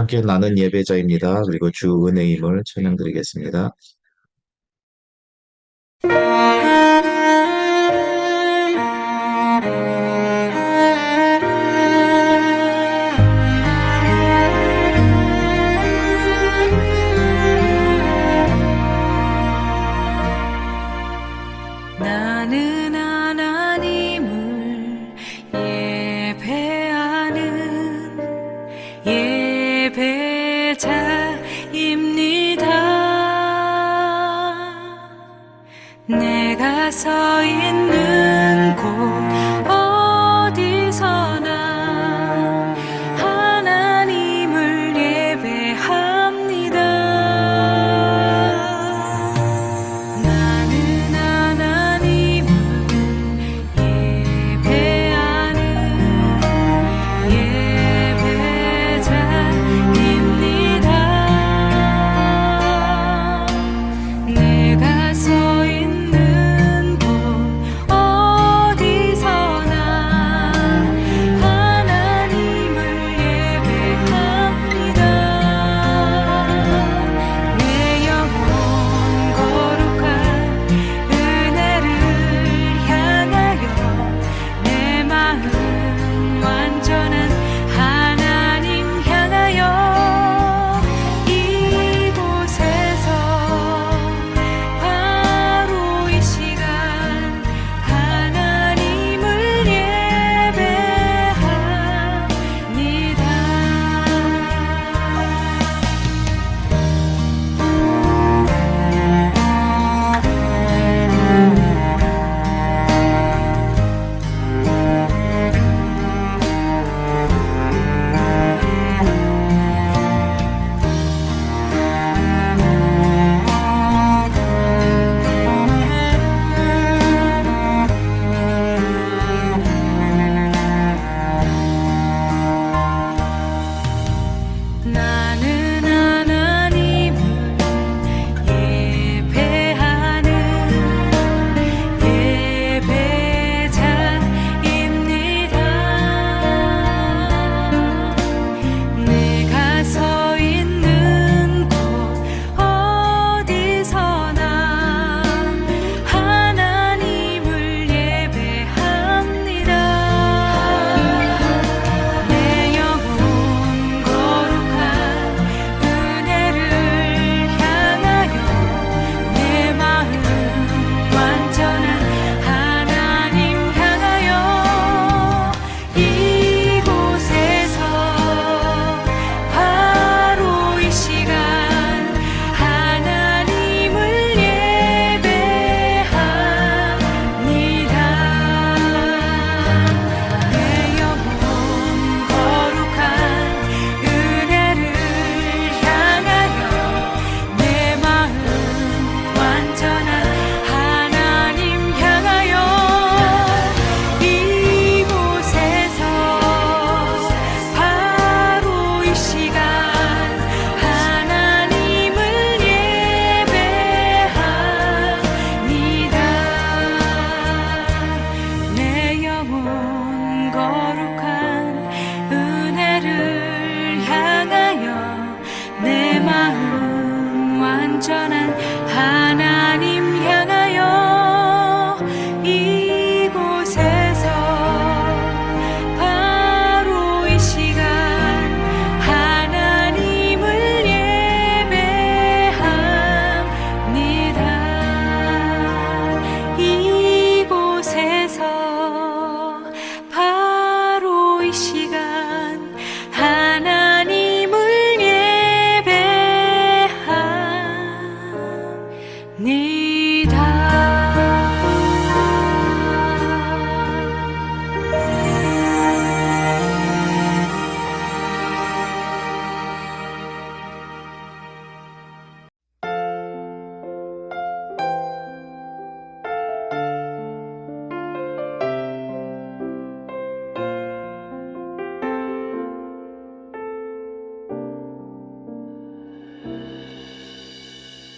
함께 나눈 예배자입니다. 그리고 주 은혜임을 찬양드리겠습니다. 나는 하나님을 예배하는 예배자입니다. 내가 서 있는 곳 어디서나 하나님을 예배합니다. 나는 하나님을 예배하는 예배자입니다. 내가 서 있는 곳 어디서나 하나님을 예배합니다. 내 영혼 거룩한 은혜를 향하여 내 마음 완전한 하나님 향하여 이곳에서 바로 이 시간 하나님을 나는 하나님을 예배하는 예배자입니다. 내가 서 있는 곳 어디서나 하나님을 예배합니다. 내 영혼 거룩한 은혜를 향하여 내 마음 완전한 하나님 향하여 이곳에서 바로 이 시간 하나님을 예배합니다. 내 영혼 거룩한 은혜를 향하여 내 마음 완전한 하나님 향하여 이곳에서 바로 이 시간 하나님을 예배합니다. 내 영혼 거룩한 은혜를 향하여 내 마음 완전한 하나님 향하여 이곳에서 바로 이 시간 하나님을 예배합니다. 이곳에서 바로 이 시간 하나님을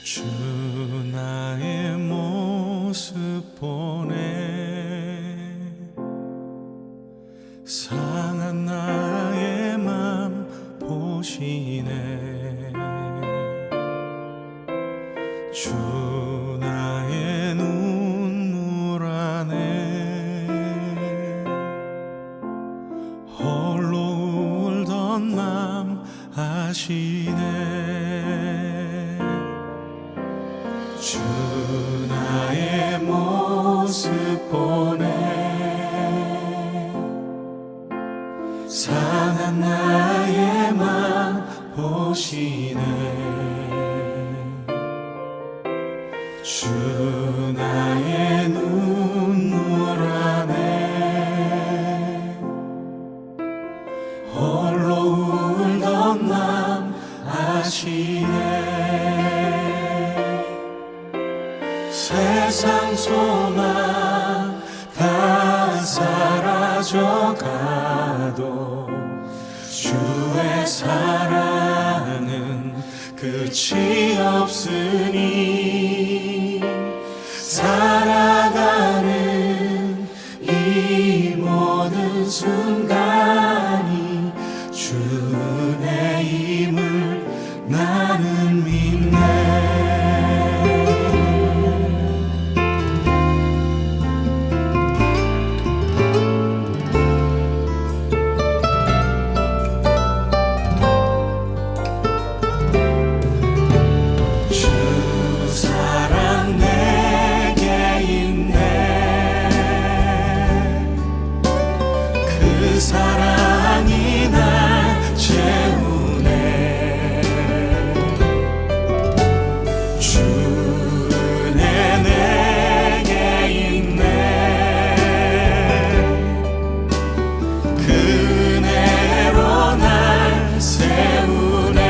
주 나의 모습 보네 상한 나의 맘 보시네 보내 상한 나의 맘 보시네 주 나의 눈물 안에 홀로 울던 맘 아시네 세상 소망 다 사라져가도 주의 사랑은 끝이 없으니 살아가는 이 모든 순간이 주의 힘을 나는 믿네 사랑이 날 채우네 주 은혜 내게 있네 그 은혜로 날 세우네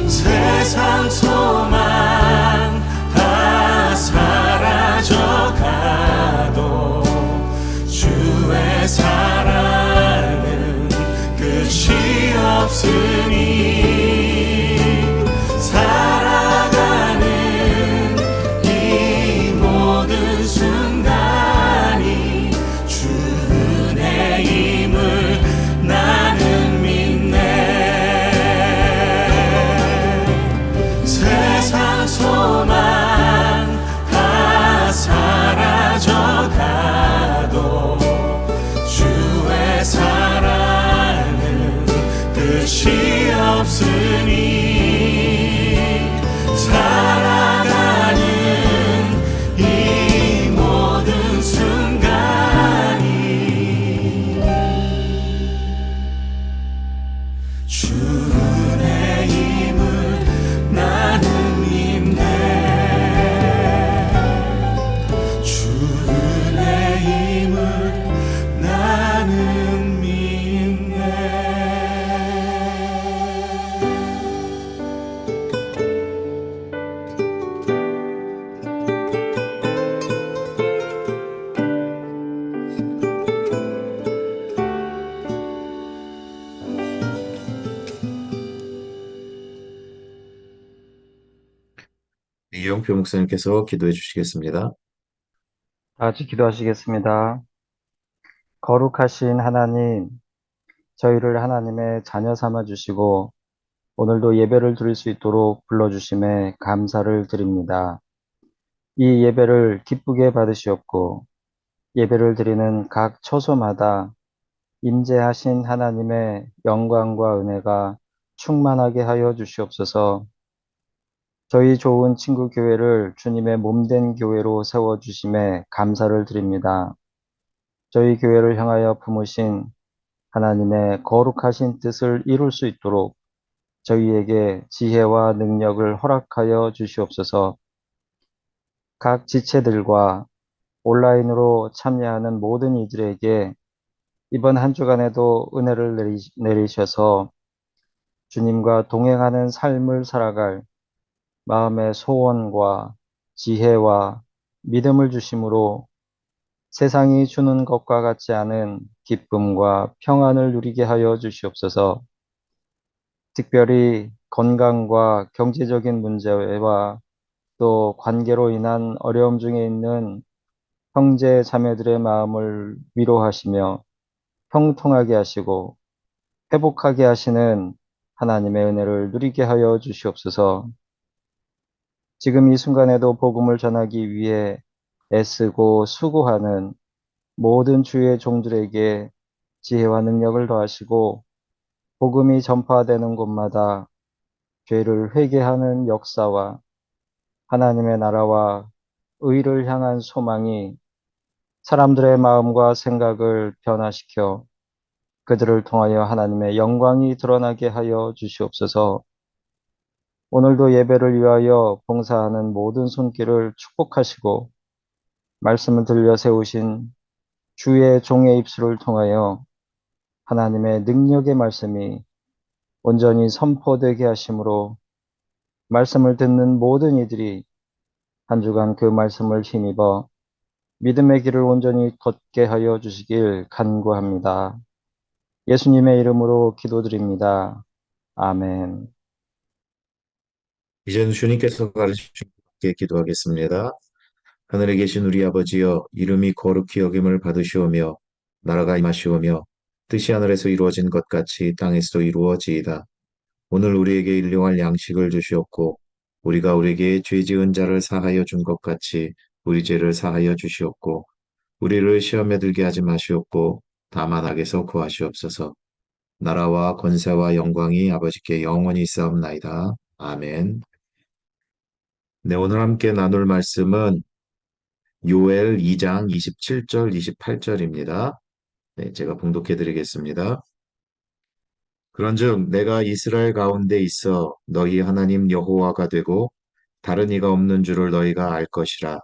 세상 소망 다 사라져가도 주의 사랑은 끝이 없으니 살아가는 이 모든 순간이 주 은혜임을 나는 믿네 세상 소망 다 사라져가도 주의 사랑은 끝이 없으니 살아가는 이 모든 순간이 주 은혜임을 나는 믿네 주 은혜임을 나는 믿네 이영표 목사님께서 기도해 주시겠습니다. 다 같이 기도하시겠습니다. 거룩하신 하나님, 저희를 하나님의 자녀 삼아 주시고 오늘도 예배를 드릴 수 있도록 불러주심에 감사를 드립니다. 이 예배를 기쁘게 받으시옵고 예배를 드리는 각 처소마다 임재하신 하나님의 영광과 은혜가 충만하게 하여 주시옵소서. 저희 좋은 친구 교회를 주님의 몸된 교회로 세워주심에 감사를 드립니다. 저희 교회를 향하여 품으신 하나님의 거룩하신 뜻을 이룰 수 있도록 저희에게 지혜와 능력을 허락하여 주시옵소서. 각 지체들과 온라인으로 참여하는 모든 이들에게 이번 한 주간에도 은혜를 내리셔서 주님과 동행하는 삶을 살아갈 마음의 소원과 지혜와 믿음을 주심으로 세상이 주는 것과 같지 않은 기쁨과 평안을 누리게 하여 주시옵소서. 특별히 건강과 경제적인 문제와 또 관계로 인한 어려움 중에 있는 형제 자매들의 마음을 위로하시며 형통하게 하시고 회복하게 하시는 하나님의 은혜를 누리게 하여 주시옵소서. 지금 이 순간에도 복음을 전하기 위해 애쓰고 수고하는 모든 주의 종들에게 지혜와 능력을 더하시고 복음이 전파되는 곳마다 죄를 회개하는 역사와 하나님의 나라와 의를 향한 소망이 사람들의 마음과 생각을 변화시켜 그들을 통하여 하나님의 영광이 드러나게 하여 주시옵소서. 오늘도 예배를 위하여 봉사하는 모든 손길을 축복하시고 말씀을 들려 세우신 주의 종의 입술을 통하여 하나님의 능력의 말씀이 온전히 선포되게 하심으로 말씀을 듣는 모든 이들이 한 주간 그 말씀을 힘입어 믿음의 길을 온전히 걷게 하여 주시길 간구합니다. 예수님의 이름으로 기도드립니다. 아멘. 이제는 주님께서 가르치신 께 기도하겠습니다. 하늘에 계신 우리 아버지여, 이름이 거룩히 여김을 받으시오며 나라가 임하시오며 뜻이 하늘에서 이루어진 것 같이 땅에서도 이루어지이다. 오늘 우리에게 일용할 양식을 주시옵고 우리가 우리에게 죄 지은 자를 사하여 준 것 같이 우리 죄를 사하여 주시옵고 우리를 시험에 들게 하지 마시옵고 다만 악에서 구하시옵소서. 나라와 권세와 영광이 아버지께 영원히 있사옵나이다. 아멘. 네, 오늘 함께 나눌 말씀은 요엘 2장 27절, 28절입니다. 네, 제가 봉독해 드리겠습니다. 그런즉 내가 이스라엘 가운데 있어 너희 하나님 여호와가 되고 다른 이가 없는 줄을 너희가 알 것이라.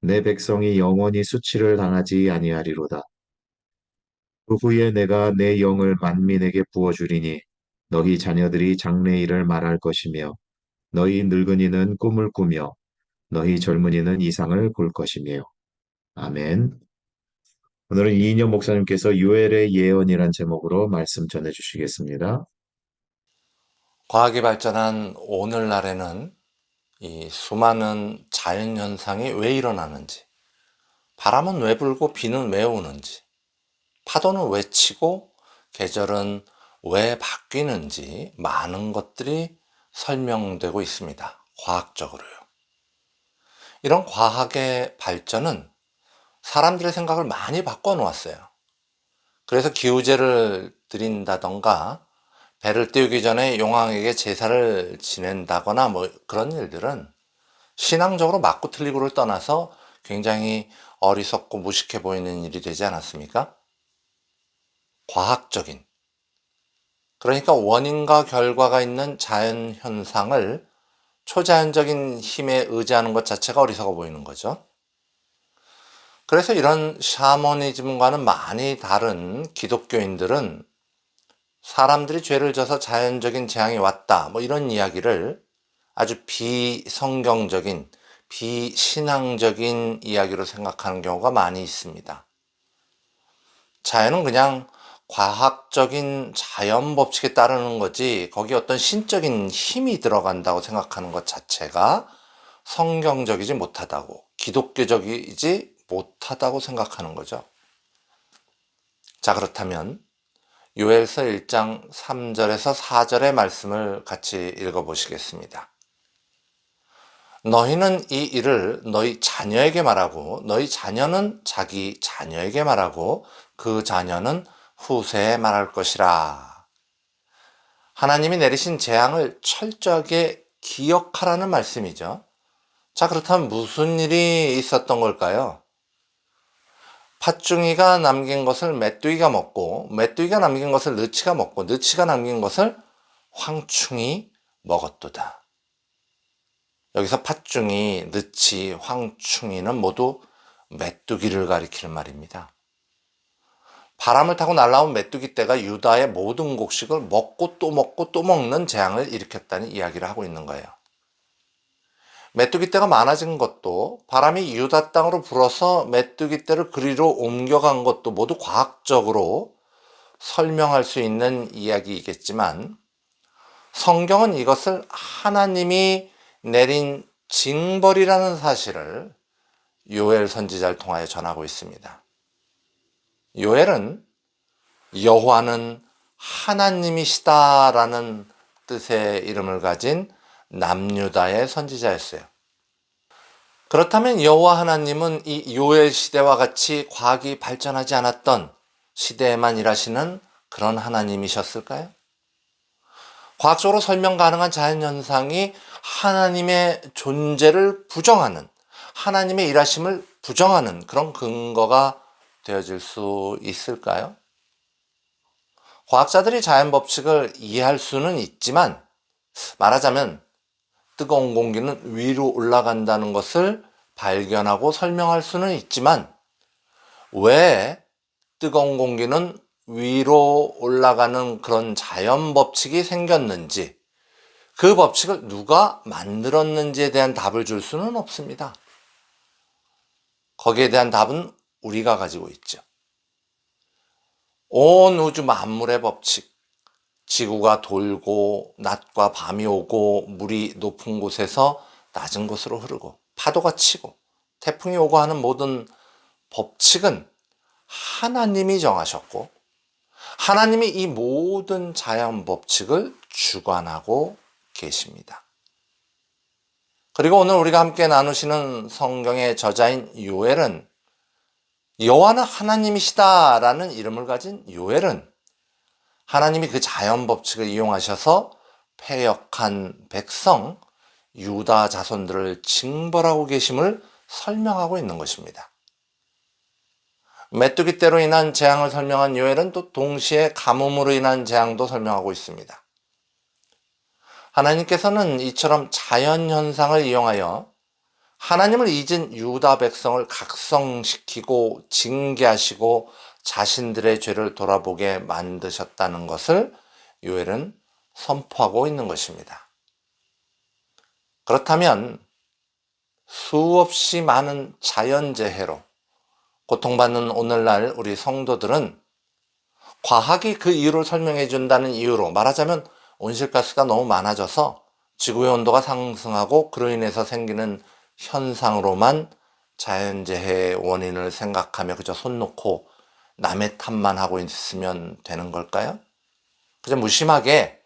내 백성이 영원히 수치를 당하지 아니하리로다. 그 후에 내가 내 영을 만민에게 부어주리니 너희 자녀들이 장래일을 말할 것이며 너희 늙은이는 꿈을 꾸며 너희 젊은이는 이상을 볼 것이며. 아멘. 오늘은 이인영 목사님께서 요엘의 예언이란 제목으로 말씀 전해 주시겠습니다. 과학이 발전한 오늘날에는 이 수많은 자연현상이 왜 일어나는지, 바람은 왜 불고 비는 왜 오는지, 파도는 왜 치고 계절은 왜 바뀌는지 많은 것들이 설명되고 있습니다. 과학적으로요. 이런 과학의 발전은 사람들의 생각을 많이 바꿔놓았어요. 그래서 기우제를 드린다던가 배를 띄우기 전에 용왕에게 제사를 지낸다거나 뭐 그런 일들은 신앙적으로 맞고 틀리고를 떠나서 굉장히 어리석고 무식해 보이는 일이 되지 않았습니까? 과학적인, 그러니까 원인과 결과가 있는 자연 현상을 초자연적인 힘에 의지하는 것 자체가 어리석어 보이는 거죠. 그래서 이런 샤머니즘과는 많이 다른 기독교인들은 사람들이 죄를 져서 자연적인 재앙이 왔다, 뭐 이런 이야기를 아주 비성경적인, 비신앙적인 이야기로 생각하는 경우가 많이 있습니다. 자연은 그냥 과학적인 자연 법칙에 따르는 거지 거기에 어떤 신적인 힘이 들어간다고 생각하는 것 자체가 성경적이지 못하다고, 기독교적이지 못하다고 생각하는 거죠. 자, 그렇다면 요엘서 1장 3절에서 4절의 말씀을 같이 읽어보시겠습니다. 너희는 이 일을 너희 자녀에게 말하고 너희 자녀는 자기 자녀에게 말하고 그 자녀는 후세에 말할 것이라. 하나님이 내리신 재앙을 철저하게 기억하라는 말씀이죠. 자, 그렇다면 무슨 일이 있었던 걸까요? 팥중이가 남긴 것을 메뚜기가 먹고 메뚜기가 남긴 것을 느치가 먹고 느치가 남긴 것을 황충이 먹었도다. 여기서 팥중이, 느치, 황충이는 모두 메뚜기를 가리키는 말입니다. 바람을 타고 날아온 메뚜기 떼가 유다의 모든 곡식을 먹고 또 먹는 재앙을 일으켰다는 이야기를 하고 있는 거예요. 메뚜기 떼가 많아진 것도, 바람이 유다 땅으로 불어서 메뚜기 떼를 그리로 옮겨간 것도 모두 과학적으로 설명할 수 있는 이야기이겠지만 성경은 이것을 하나님이 내린 징벌이라는 사실을 요엘 선지자를 통하여 전하고 있습니다. 요엘은 여호와는 하나님이시다라는 뜻의 이름을 가진 남유다의 선지자였어요. 그렇다면 여호와 하나님은 이 요엘 시대와 같이 과학이 발전하지 않았던 시대에만 일하시는 그런 하나님이셨을까요? 과학적으로 설명 가능한 자연현상이 하나님의 존재를 부정하는, 하나님의 일하심을 부정하는 그런 근거가 되어질 수 있을까요? 과학자들이 자연 법칙을 이해할 수는 있지만, 말하자면 뜨거운 공기는 위로 올라간다는 것을 발견하고 설명할 수는 있지만, 왜 뜨거운 공기는 위로 올라가는 그런 자연 법칙이 생겼는지, 그 법칙을 누가 만들었는지에 대한 답을 줄 수는 없습니다. 거기에 대한 답은 우리가 가지고 있죠. 온 우주 만물의 법칙, 지구가 돌고 낮과 밤이 오고 물이 높은 곳에서 낮은 곳으로 흐르고 파도가 치고 태풍이 오고 하는 모든 법칙은 하나님이 정하셨고, 하나님이 이 모든 자연 법칙을 주관하고 계십니다. 그리고 오늘 우리가 함께 나누시는 성경의 저자인 요엘은, 여호와는 하나님이시다라는 이름을 가진 요엘은 하나님이 그 자연 법칙을 이용하셔서 패역한 백성 유다 자손들을 징벌하고 계심을 설명하고 있는 것입니다. 메뚜기 떼로 인한 재앙을 설명한 요엘은 또 동시에 가뭄으로 인한 재앙도 설명하고 있습니다. 하나님께서는 이처럼 자연현상을 이용하여 하나님을 잊은 유다 백성을 각성시키고 징계하시고 자신들의 죄를 돌아보게 만드셨다는 것을 요엘은 선포하고 있는 것입니다. 그렇다면 수없이 많은 자연재해로 고통받는 오늘날 우리 성도들은 과학이 그 이유를 설명해 준다는 이유로, 말하자면 온실가스가 너무 많아져서 지구의 온도가 상승하고 그로 인해서 생기는 현상으로만 자연재해의 원인을 생각하며 그저 손 놓고 남의 탓만 하고 있으면 되는 걸까요? 그저 무심하게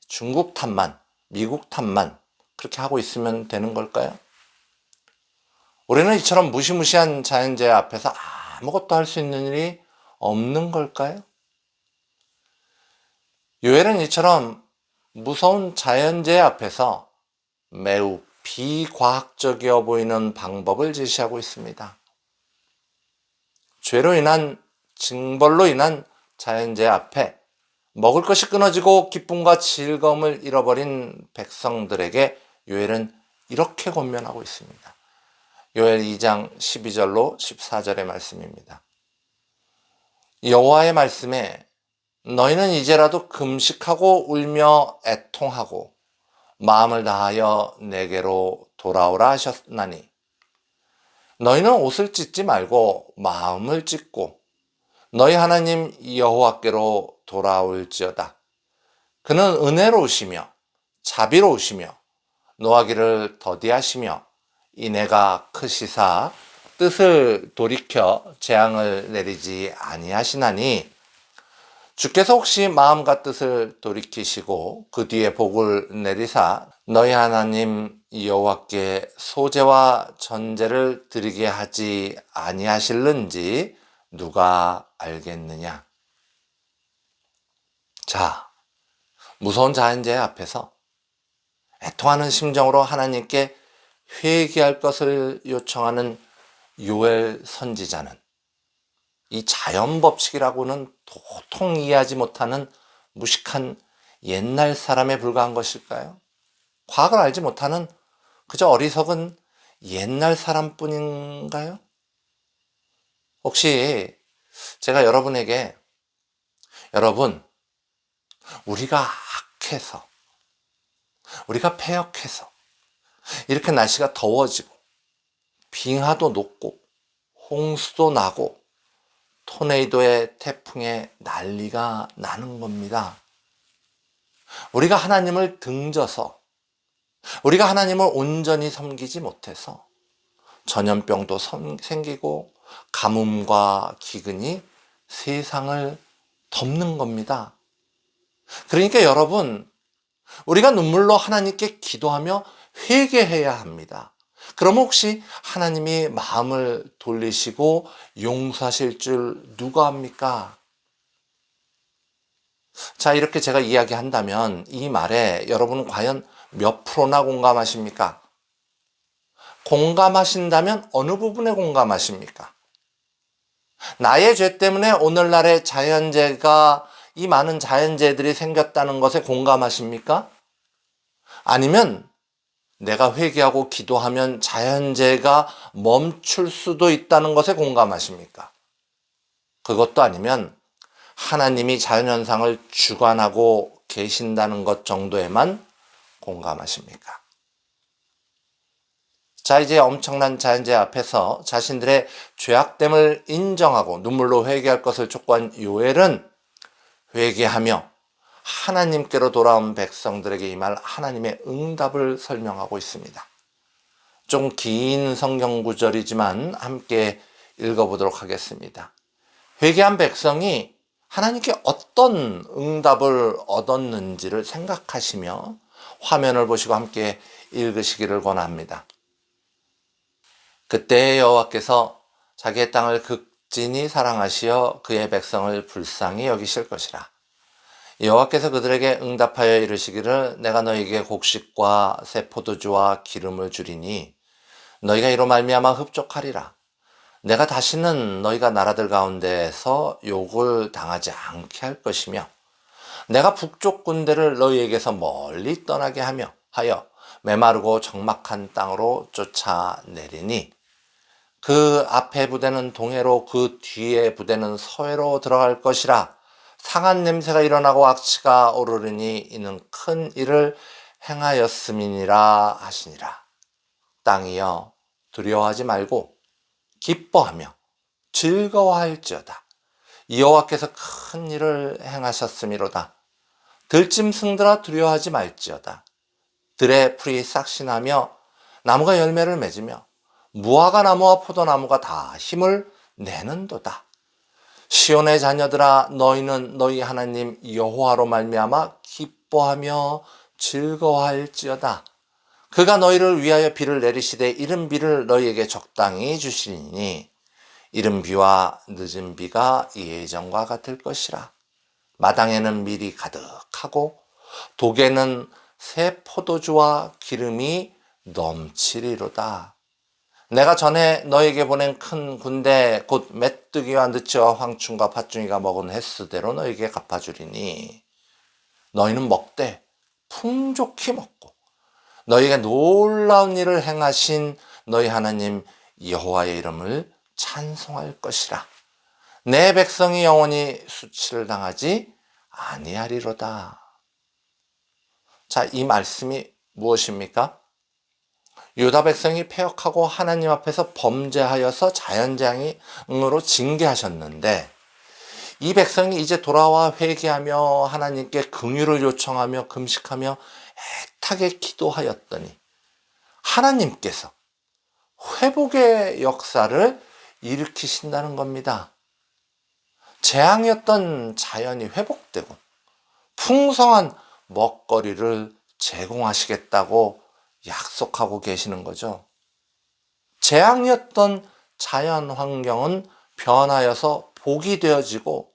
중국 탓만, 미국 탓만 그렇게 하고 있으면 되는 걸까요? 우리는 이처럼 무시무시한 자연재해 앞에서 아무것도 할 수 있는 일이 없는 걸까요? 요엘은 이처럼 무서운 자연재해 앞에서 매우 비과학적이어 보이는 방법을 제시하고 있습니다. 죄로 인한, 징벌로 인한 자연재해 앞에 먹을 것이 끊어지고 기쁨과 즐거움을 잃어버린 백성들에게 요엘은 이렇게 권면하고 있습니다. 요엘 2장 12절로 14절의 말씀입니다. 여호와의 말씀에 너희는 이제라도 금식하고 울며 애통하고 마음을 다하여 내게로 돌아오라 하셨나니, 너희는 옷을 찢지 말고 마음을 찢고 너희 하나님 여호와께로 돌아올지어다. 그는 은혜로우시며 자비로우시며 노하기를 더디하시며 인애가 크시사 뜻을 돌이켜 재앙을 내리지 아니하시나니, 주께서 혹시 마음과 뜻을 돌이키시고 그 뒤에 복을 내리사 너희 하나님 여호와께 소제와 전제를 드리게 하지 아니하실는지 누가 알겠느냐. 자, 무서운 자연재해 앞에서 애통하는 심정으로 하나님께 회개할 것을 요청하는 요엘 선지자는 이 자연 법칙이라고는 도통 이해하지 못하는 무식한 옛날 사람에 불과한 것일까요? 과학을 알지 못하는 그저 어리석은 옛날 사람뿐인가요? 혹시 제가 여러분에게, 여러분, 우리가 악해서, 우리가 패역해서 이렇게 날씨가 더워지고 빙하도 녹고 홍수도 나고 토네이도의 태풍에 난리가 나는 겁니다. 우리가 하나님을 등져서, 우리가 하나님을 온전히 섬기지 못해서 전염병도 생기고 가뭄과 기근이 세상을 덮는 겁니다. 그러니까 여러분, 우리가 눈물로 하나님께 기도하며 회개해야 합니다. 그럼 혹시 하나님이 마음을 돌리시고 용서하실 줄 누가 합니까? 자, 이렇게 제가 이야기한다면 이 말에 여러분은 과연 몇 프로나 공감하십니까? 공감하신다면 어느 부분에 공감하십니까? 나의 죄 때문에 오늘날의 자연재해가, 이 많은 자연재해들이 생겼다는 것에 공감하십니까? 아니면 내가 회개하고 기도하면 자연재해가 멈출 수도 있다는 것에 공감하십니까? 그것도 아니면 하나님이 자연현상을 주관하고 계신다는 것 정도에만 공감하십니까? 자, 이제 엄청난 자연재해 앞에서 자신들의 죄악됨을 인정하고 눈물로 회개할 것을 촉구한 요엘은 회개하며 하나님께로 돌아온 백성들에게 임할 하나님의 응답을 설명하고 있습니다. 좀 긴 성경 구절이지만 함께 읽어보도록 하겠습니다. 회개한 백성이 하나님께 어떤 응답을 얻었는지를 생각하시며 화면을 보시고 함께 읽으시기를 권합니다. 그때 여호와께서 자기의 땅을 극진히 사랑하시어 그의 백성을 불쌍히 여기실 것이라. 여호와께서 그들에게 응답하여 이르시기를 내가 너희에게 곡식과 새 포도주와 기름을 주리니 너희가 이로 말미암아 흡족하리라. 내가 다시는 너희가 나라들 가운데에서 욕을 당하지 않게 할 것이며 내가 북쪽 군대를 너희에게서 멀리 떠나게 하여 메마르고 적막한 땅으로 쫓아내리니 그 앞에 부대는 동해로 그 뒤에 부대는 서해로 들어갈 것이라. 상한 냄새가 일어나고 악취가 오르르니 이는 큰 일을 행하였음이니라 하시니라. 땅이여 두려워하지 말고 기뻐하며 즐거워할지어다. 여호와께서 큰 일을 행하셨음이로다. 들짐승들아 두려워하지 말지어다. 들의 풀이 싹신하며 나무가 열매를 맺으며 무화과 나무와 포도나무가 다 힘을 내는도다. 시온의 자녀들아 너희는 너희 하나님 여호와로 말미암아 기뻐하며 즐거워할지어다. 그가 너희를 위하여 비를 내리시되 이른 비를 너희에게 적당히 주시리니 이른 비와 늦은 비가 예전과 같을 것이라. 마당에는 밀이 가득하고 독에는 새 포도주와 기름이 넘치리로다. 내가 전에 너에게 보낸 큰 군대 곧 메뚜기와 느치와 황충과 팥중이가 먹은 횟수대로 너에게 갚아주리니 너희는 먹되 풍족히 먹고 너희에게 놀라운 일을 행하신 너희 하나님 여호와의 이름을 찬송할 것이라. 내 백성이 영원히 수치를 당하지 아니하리로다. 자, 이 말씀이 무엇입니까? 유다 백성이 패역하고 하나님 앞에서 범죄하여서 자연재앙으로 징계하셨는데 이 백성이 이제 돌아와 회개하며 하나님께 긍휼을 요청하며 금식하며 애타게 기도하였더니 하나님께서 회복의 역사를 일으키신다는 겁니다. 재앙이었던 자연이 회복되고 풍성한 먹거리를 제공하시겠다고 약속하고 계시는 거죠. 재앙이었던 자연 환경은 변하여서 복이 되어지고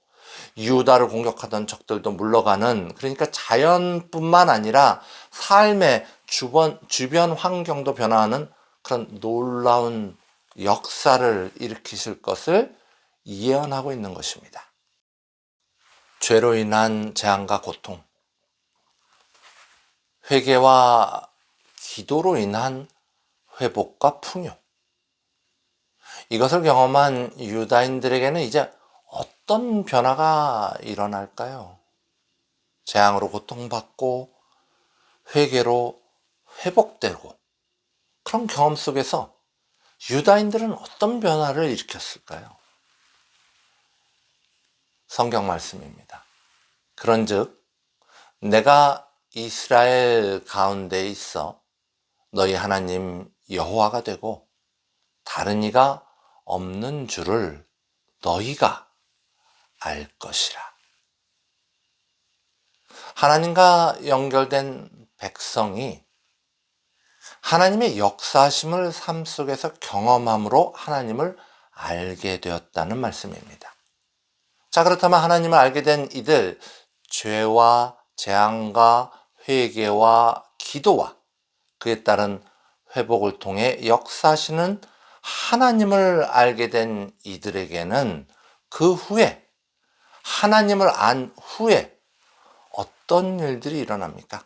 유다를 공격하던 적들도 물러가는, 그러니까 자연뿐만 아니라 삶의 주변 환경도 변화하는 그런 놀라운 역사를 일으키실 것을 예언하고 있는 것입니다. 죄로 인한 재앙과 고통, 회개와 기도로 인한 회복과 풍요, 이것을 경험한 유다인들에게는 이제 어떤 변화가 일어날까요? 재앙으로 고통받고 회개로 회복되고 그런 경험 속에서 유다인들은 어떤 변화를 일으켰을까요? 성경 말씀입니다. 그런즉 내가 이스라엘 가운데 있어 너희 하나님 여호와가 되고 다른 이가 없는 줄을 너희가 알 것이라. 하나님과 연결된 백성이 하나님의 역사하심을 삶 속에서 경험함으로 하나님을 알게 되었다는 말씀입니다. 자, 그렇다면 하나님을 알게 된 이들, 죄와 재앙과 회개와 기도와 그에 따른 회복을 통해 역사하시는 하나님을 알게 된 이들에게는 그 후에, 하나님을 안 후에 어떤 일들이 일어납니까?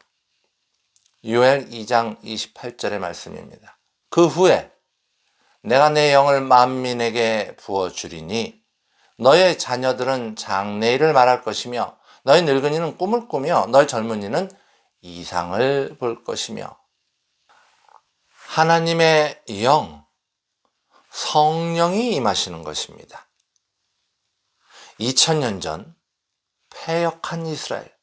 요엘 2장 28절의 말씀입니다. 그 후에 내가 내 영을 만민에게 부어주리니 너의 자녀들은 장래일을 말할 것이며 너의 늙은이는 꿈을 꾸며 너의 젊은이는 이상을 볼 것이며. 하나님의 영, 성령이 임하시는 것입니다. 2000년 전 패역한 이스라엘,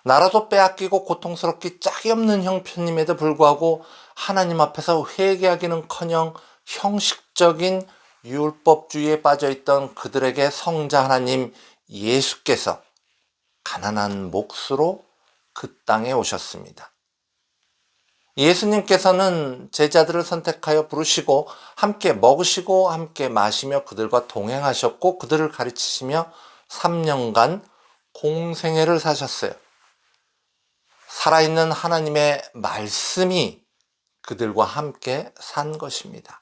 나라도 빼앗기고 고통스럽기 짝이 없는 형편임에도 불구하고 하나님 앞에서 회개하기는커녕 형식적인 율법주의에 빠져있던 그들에게 성자 하나님 예수께서 가난한 몫으로 그 땅에 오셨습니다. 예수님께서는 제자들을 선택하여 부르시고 함께 먹으시고 함께 마시며 그들과 동행하셨고 그들을 가르치시며 3년간 공생애를 사셨어요. 살아있는 하나님의 말씀이 그들과 함께 산 것입니다.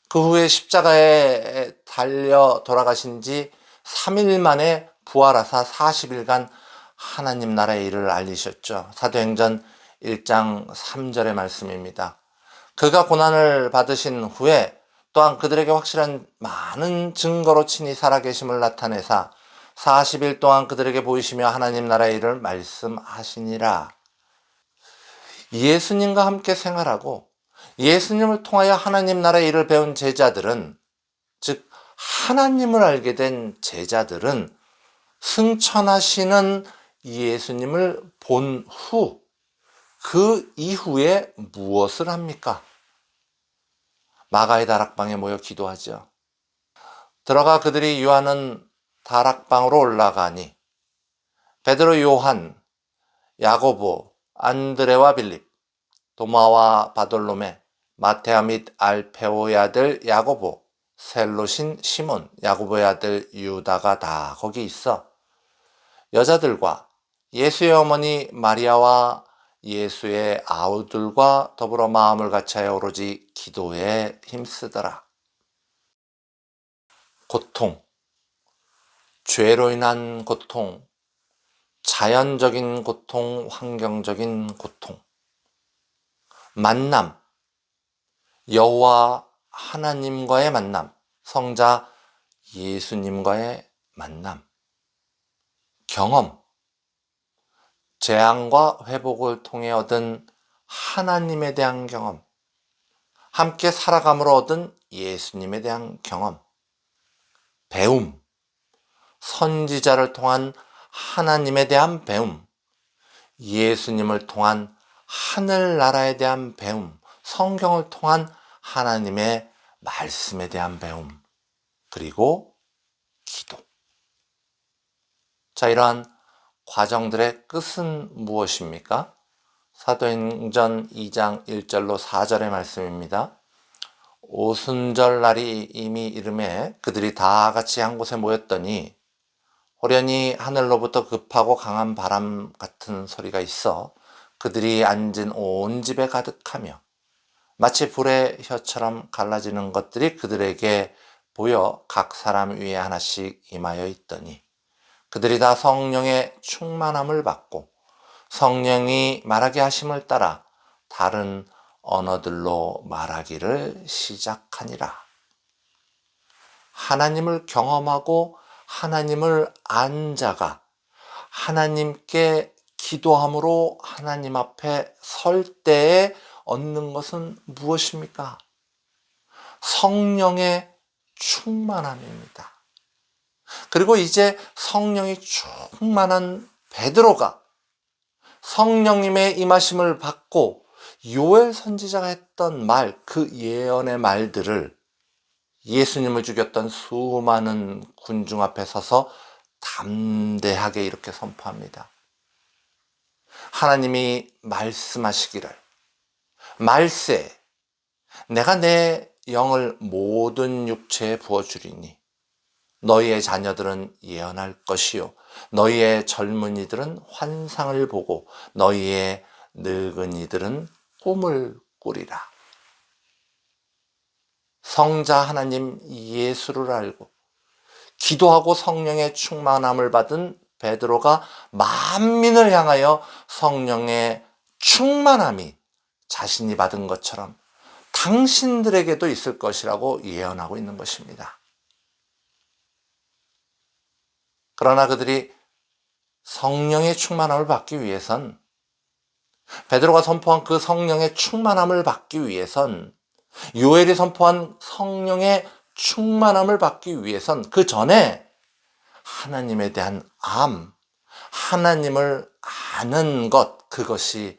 그 후에 십자가에 달려 돌아가신 지 3일 만에 부활하사 40일간 하나님 나라의 일을 알리셨죠. 사도행전 1장 3절의 말씀입니다. 그가 고난을 받으신 후에 또한 그들에게 확실한 많은 증거로 친히 살아계심을 나타내사 40일 동안 그들에게 보이시며 하나님 나라의 일을 말씀하시니라. 예수님과 함께 생활하고 예수님을 통하여 하나님 나라의 일을 배운 제자들은, 즉 하나님을 알게 된 제자들은 승천하시는 예수님을 본 후, 그 이후에 무엇을 합니까? 마가의 다락방에 모여 기도하죠. 들어가 그들이 유하는 다락방으로 올라가니 베드로, 요한, 야고보, 안드레와 빌립, 도마와 바돌로메, 마테아 및 알페오의 아들 야고보, 셀롯인 시몬, 야고보의 아들 유다가 다 거기 있어 여자들과 예수의 어머니 마리아와 예수의 아우들과 더불어 마음을 같이하여 오로지 기도에 힘쓰더라. 고통, 죄로 인한 고통, 자연적인 고통, 환경적인 고통, 만남, 여호와 하나님과의 만남, 성자 예수님과의 만남, 경험, 재앙과 회복을 통해 얻은 하나님에 대한 경험, 함께 살아감으로 얻은 예수님에 대한 경험, 배움, 선지자를 통한 하나님에 대한 배움, 예수님을 통한 하늘나라에 대한 배움, 성경을 통한 하나님의 말씀에 대한 배움, 그리고 기도. 자, 이러한 과정들의 끝은 무엇입니까? 사도행전 2장 1절로 4절의 말씀입니다. 오순절 날이 이미 이름에 그들이 다 같이 한 곳에 모였더니 호련히 하늘로부터 급하고 강한 바람 같은 소리가 있어 그들이 앉은 온 집에 가득하며 마치 불의 혀처럼 갈라지는 것들이 그들에게 보여 각 사람 위에 하나씩 임하여 있더니 그들이 다 성령의 충만함을 받고 성령이 말하게 하심을 따라 다른 언어들로 말하기를 시작하니라. 하나님을 경험하고 하나님을 안 자가 하나님께 기도함으로 하나님 앞에 설 때에 얻는 것은 무엇입니까? 성령의 충만함입니다. 그리고 이제 성령이 충만한 베드로가 성령님의 임하심을 받고 요엘 선지자가 했던 말, 그 예언의 말들을 예수님을 죽였던 수많은 군중 앞에 서서 담대하게 이렇게 선포합니다. 하나님이 말씀하시기를 말세 내가 내 영을 모든 육체에 부어주리니 너희의 자녀들은 예언할 것이요 너희의 젊은이들은 환상을 보고 너희의 늙은이들은 꿈을 꾸리라. 성자 하나님 예수를 알고 기도하고 성령의 충만함을 받은 베드로가 만민을 향하여 성령의 충만함이 자신이 받은 것처럼 당신들에게도 있을 것이라고 예언하고 있는 것입니다. 그러나 그들이 성령의 충만함을 받기 위해선, 베드로가 선포한 그 성령의 충만함을 받기 위해선, 요엘이 선포한 성령의 충만함을 받기 위해선 그 전에 하나님에 대한 하나님을 아는 것, 그것이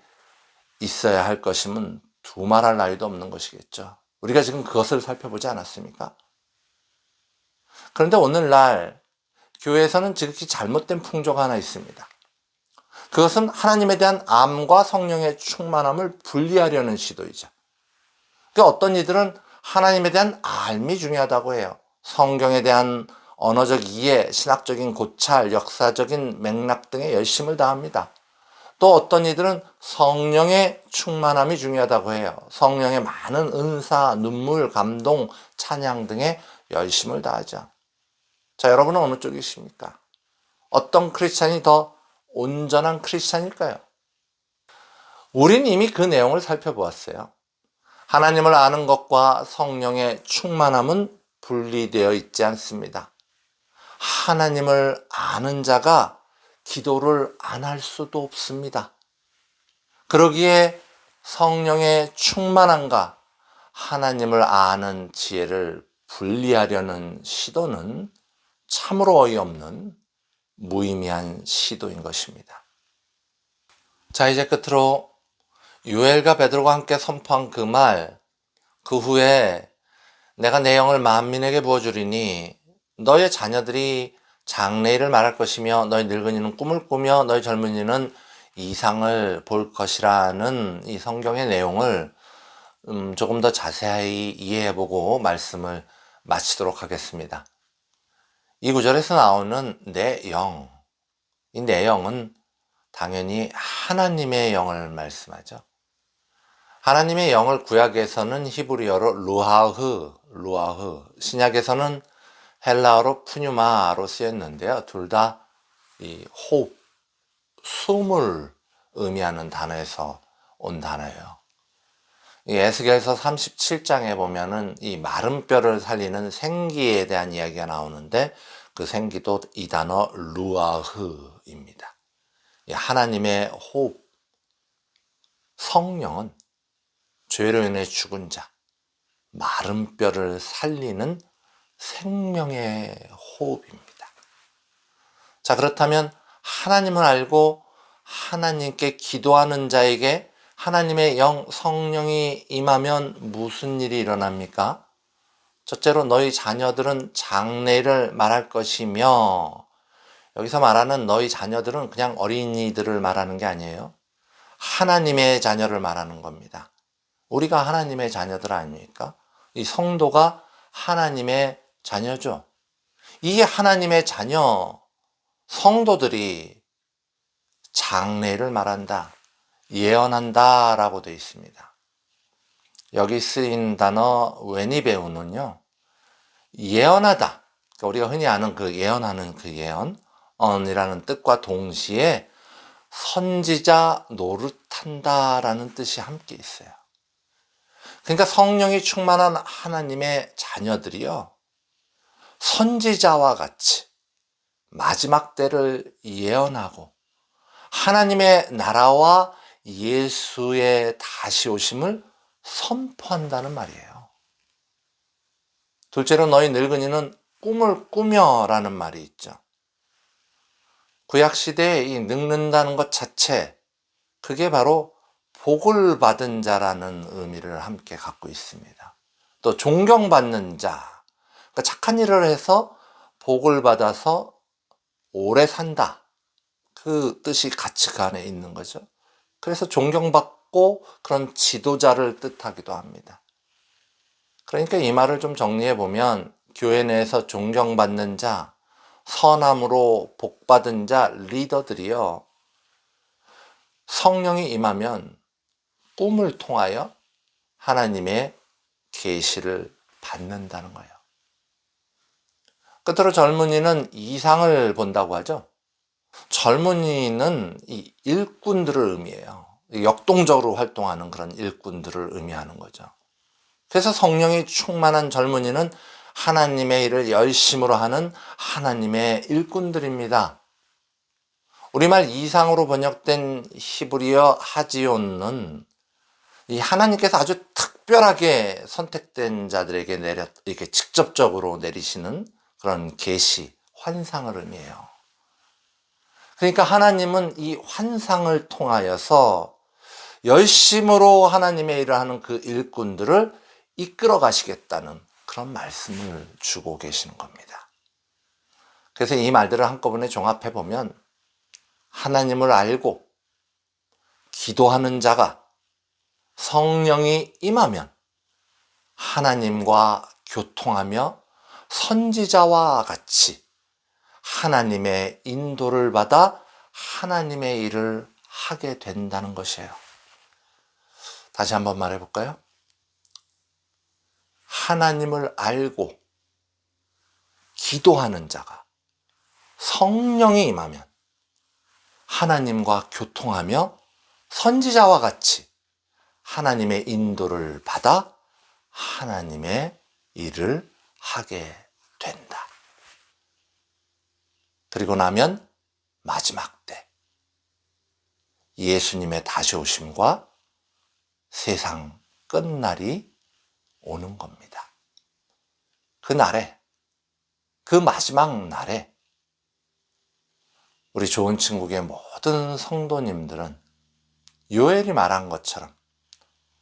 있어야 할 것임은 두말할 나위도 없는 것이겠죠. 우리가 지금 그것을 살펴보지 않았습니까? 그런데 오늘날 교회에서는 지극히 잘못된 풍조가 하나 있습니다. 그것은 하나님에 대한 암과 성령의 충만함을 분리하려는 시도이죠. 그러니까 어떤 이들은 하나님에 대한 알미 중요하다고 해요. 성경에 대한 언어적 이해, 신학적인 고찰, 역사적인 맥락 등에 열심을 다합니다. 또 어떤 이들은 성령의 충만함이 중요하다고 해요. 성령의 많은 은사, 눈물, 감동, 찬양 등에 열심을 다하죠. 자, 여러분은 어느 쪽이십니까? 어떤 크리스찬이 더 온전한 크리스찬일까요? 우린 이미 그 내용을 살펴보았어요. 하나님을 아는 것과 성령의 충만함은 분리되어 있지 않습니다. 하나님을 아는 자가 기도를 안 할 수도 없습니다. 그러기에 성령의 충만함과 하나님을 아는 지혜를 분리하려는 시도는 참으로 어이없는 무의미한 시도인 것입니다. 자, 이제 끝으로 요엘과 베드로가 함께 선포한 그 말, 그 후에 내가 내 영을 만민에게 부어주리니 너의 자녀들이 장래일을 말할 것이며 너희 늙은이는 꿈을 꾸며 너희 젊은이는 이상을 볼 것이라는 이 성경의 내용을 조금 더 자세히 이해해보고 말씀을 마치도록 하겠습니다. 이 구절에서 나오는 내 영, 이 내 영은 당연히 하나님의 영을 말씀하죠. 하나님의 영을 구약에서는 히브리어로 루아흐, 신약에서는 헬라어로 푸뉴마로 쓰였는데요. 둘 다 이 호흡, 숨을 의미하는 단어에서 온 단어예요. 이 에스겔서 37장에 보면은 이 마른 뼈를 살리는 생기에 대한 이야기가 나오는데 그 생기도 이 단어 루아흐입니다. 하나님의 호흡, 성령은 죄로 인해 죽은 자, 마른 뼈를 살리는 생명의 호흡입니다. 자, 그렇다면 하나님을 알고 하나님께 기도하는 자에게 하나님의 영, 성령이 임하면 무슨 일이 일어납니까? 첫째로 너희 자녀들은 장래를 말할 것이며, 여기서 말하는 너희 자녀들은 그냥 어린이들을 말하는 게 아니에요. 하나님의 자녀를 말하는 겁니다. 우리가 하나님의 자녀들 아닙니까? 이 성도가 하나님의 자녀죠. 이 하나님의 자녀 성도들이 장래를 말한다, 예언한다 라고 되어 있습니다. 여기 쓰인 단어 웨니베우는요, 예언하다, 그러니까 우리가 흔히 아는 그 예언하는 그 예언이라는 뜻과 동시에 선지자 노릇한다 라는 뜻이 함께 있어요. 그러니까 성령이 충만한 하나님의 자녀들이요, 선지자와 같이 마지막 때를 예언하고 하나님의 나라와 예수의 다시 오심을 선포한다는 말이에요. 둘째로 너희 늙은이는 꿈을 꾸며 라는 말이 있죠. 구약시대에 이 늙는다는 것 자체, 그게 바로 복을 받은 자라는 의미를 함께 갖고 있습니다. 또 존경받는 자, 그러니까 착한 일을 해서 복을 받아서 오래 산다, 그 뜻이 같이 그 안에 있는 거죠. 그래서 존경받고 그런 지도자를 뜻하기도 합니다. 그러니까 이 말을 좀 정리해 보면 교회 내에서 존경받는 자, 선함으로 복받은 자, 리더들이요, 성령이 임하면 꿈을 통하여 하나님의 계시를 받는다는 거예요. 끝으로 젊은이는 이상을 본다고 하죠. 젊은이는 이 일꾼들을 의미해요. 역동적으로 활동하는 그런 일꾼들을 의미하는 거죠. 그래서 성령이 충만한 젊은이는 하나님의 일을 열심으로 하는 하나님의 일꾼들입니다. 우리말 이상으로 번역된 히브리어 하지온은 이 하나님께서 아주 특별하게 선택된 자들에게 이렇게 직접적으로 내리시는 그런 계시, 환상을 의미해요. 그러니까 하나님은 이 환상을 통하여서 열심으로 하나님의 일을 하는 그 일꾼들을 이끌어 가시겠다는 그런 말씀을 주고 계시는 겁니다. 그래서 이 말들을 한꺼번에 종합해 보면 하나님을 알고 기도하는 자가 성령이 임하면 하나님과 교통하며 선지자와 같이 하나님의 인도를 받아 하나님의 일을 하게 된다는 것이에요. 다시 한번 말해볼까요? 하나님을 알고 기도하는 자가 성령이 임하면 하나님과 교통하며 선지자와 같이 하나님의 인도를 받아 하나님의 일을 하게 된다. 그리고 나면 마지막 때 예수님의 다시 오심과 세상 끝날이 오는 겁니다. 그 날에, 그 마지막 날에 우리 좋은 친구의 모든 성도님들은 요엘이 말한 것처럼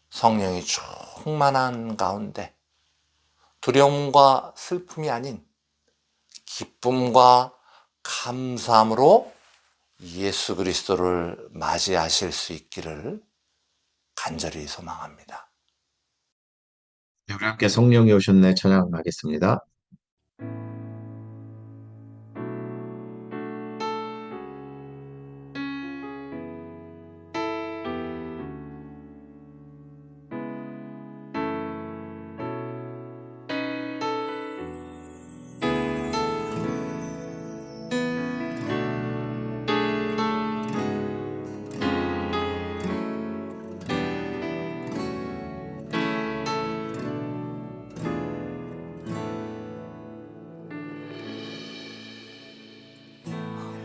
성령이 충만한 가운데 두려움과 슬픔이 아닌 기쁨과 감사함으로 예수 그리스도를 맞이하실 수 있기를 간절히 소망합니다. 네, 우리 함께 성령이 오셨네 찬양하겠습니다.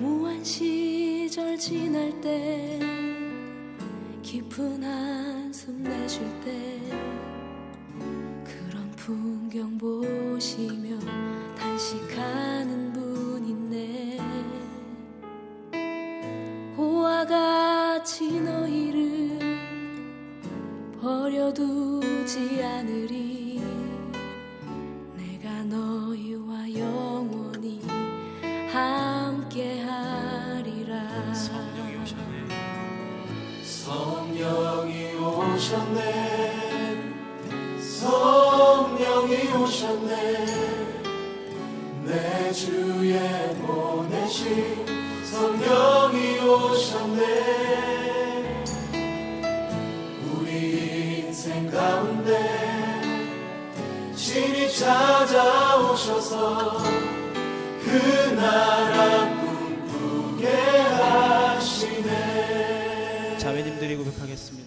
무한 시절 지날 때 깊은 한숨 내쉴 때 그런 풍경 보시며 단식하는 분 있네. 고와 같이 너희를 버려두지 않으리. 내가 너희와 영원히 함께하리라. 성령이 오셨네. 성령이 오셨네. 내 주에 보내신 성령이 오셨네. 우리 인생 가운데 신이 찾아오셔서 그 나라 꿈꾸게 하시네. 자매님들이 고백하겠습니다.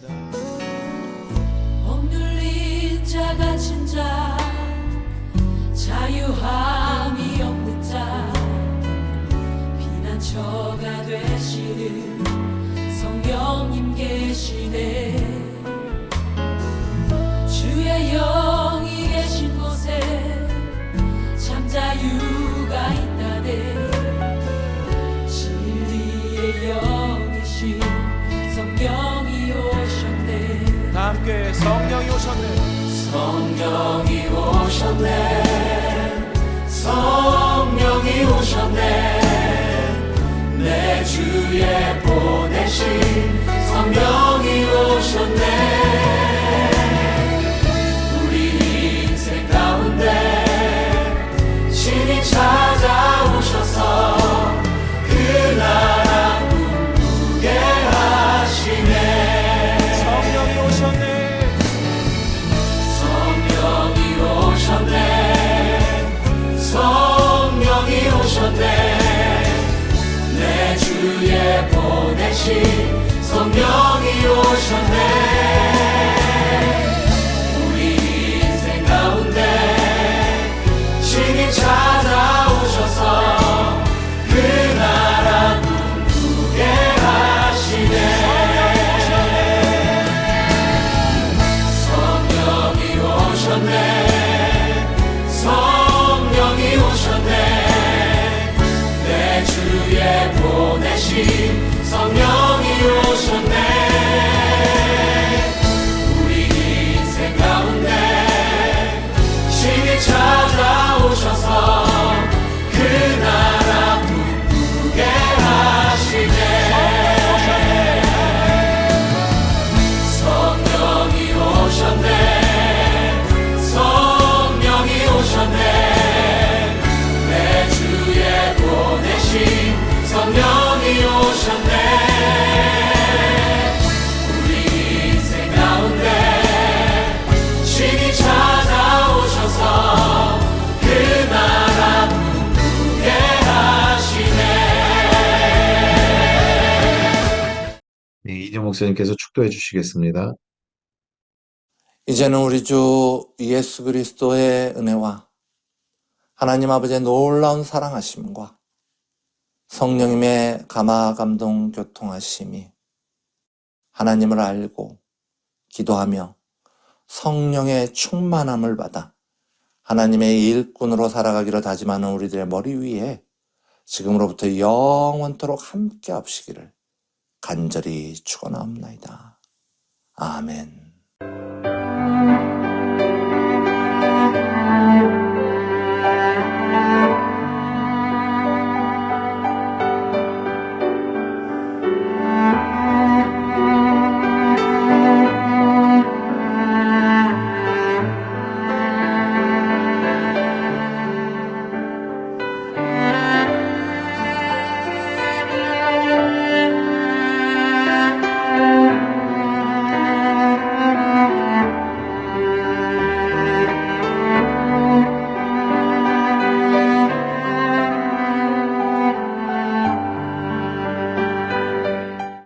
억눌린 자 갇힌 자 자유함이 없는 자 피난처가 되시는 성령님 계시네. 주의 영이 계신 곳에 참 자유가 있다네. 진리의 영이신 성령이 오셨네. 다 함께 성령이 오셨네. 성령이 오셨네. 성령이 오셨네. 내 주에 보내신 성령이 오셨네. 우리 인생 가운데 신이 찾아오셔서 그 나라 꿈꾸게 하시네. 성령이 오셨네. 보내신 성령이 오셨네. 우리 인생 가운데 신이 찾아오셔서 그 나라 꿈꾸게 하시네. 성령이 오셨네. 성령이 오셨네. 내 주에 보내신 성령이 오셨네. 우리 인생 가운데 신이 찾아오셔서 그 나라 꿈꾸게 하시네. 성령이 오셨네. 성령이 오셨네. 내 주에 보내신 성령이 오셨네. 우리 인생 가운데 신이 찾아오셔서 그 나라 꿈꾸게 하시네. 네, 이정 목사님께서 축도해 주시겠습니다. 이제는 우리 주 예수 그리스도의 은혜와 하나님 아버지의 놀라운 사랑하심과 성령님의 감화 감동 교통하심이 하나님을 알고 기도하며 성령의 충만함을 받아 하나님의 일꾼으로 살아가기를 다짐하는 우리들의 머리 위에 지금으로부터 영원토록 함께 하시기를 간절히 축원하옵나이다. 아멘.